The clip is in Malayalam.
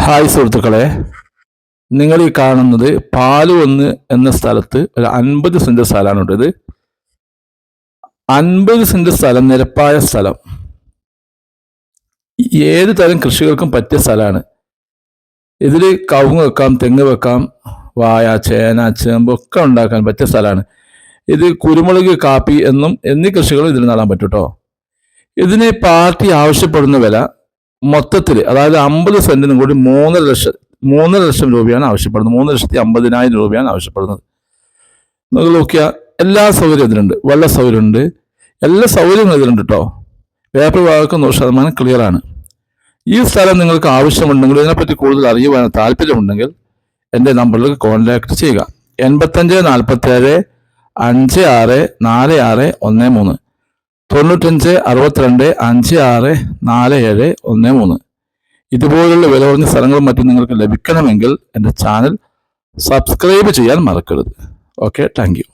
ഹായ് സുഹൃത്തുക്കളെ, നിങ്ങൾ ഈ കാണുന്നത് പാലുവന്ന് എന്ന സ്ഥലത്ത് ഒരു 50 സെന്റ് സ്ഥലമാണ്. ഇത് 50 സെന്റ് സ്ഥലം, നിരപ്പായ സ്ഥലം, ഏത് തരം കൃഷികൾക്കും പറ്റിയ സ്ഥലമാണ്. ഇതിൽ കവുങ്ങ് വെക്കാം, തെങ്ങ് വെക്കാം, വായ, ചേന, ചേമ്പ് ഒക്കെ ഉണ്ടാക്കാൻ പറ്റിയ സ്ഥലമാണ്. ഇത് കുരുമുളക്, കാപ്പി എന്നീ കൃഷികളും ഇതിൽ നടാൻ പറ്റും കേട്ടോ. ഇതിന് പാർട്ടി ആവശ്യപ്പെടുന്ന വില മൊത്തത്തിൽ, അതായത് 50 സെന്റിനും കൂടി 3.5 ലക്ഷം രൂപയാണ് ആവശ്യപ്പെടുന്നത്. 3,50,000 രൂപയാണ് ആവശ്യപ്പെടുന്നത്. നിങ്ങൾ നോക്കിയാൽ എല്ലാ സൗകര്യവും ഇതിലുണ്ട്. വെള്ള സൗകര്യമുണ്ട്, എല്ലാ സൗകര്യങ്ങളും ഇതിലുണ്ട് കേട്ടോ. പേപ്പർ ഭാഗമൊക്കെ 100% ക്ലിയർ ആണ്. ഈ സ്ഥലം നിങ്ങൾക്ക് ആവശ്യമുണ്ടെങ്കിൽ, ഇതിനെപ്പറ്റി കൂടുതൽ അറിയുവാൻ താല്പര്യമുണ്ടെങ്കിൽ എൻ്റെ നമ്പറിലേക്ക് കോൺടാക്ട് ചെയ്യുക. 85 47 56 46 13, 95 62 56 47 13. ഇതുപോലുള്ള വില കുറഞ്ഞ സ്ഥലങ്ങളും മറ്റും നിങ്ങൾക്ക് ലഭിക്കണമെങ്കിൽ എൻ്റെ ചാനൽ സബ്സ്ക്രൈബ് ചെയ്യാൻ മറക്കരുത്. Okay, thank you.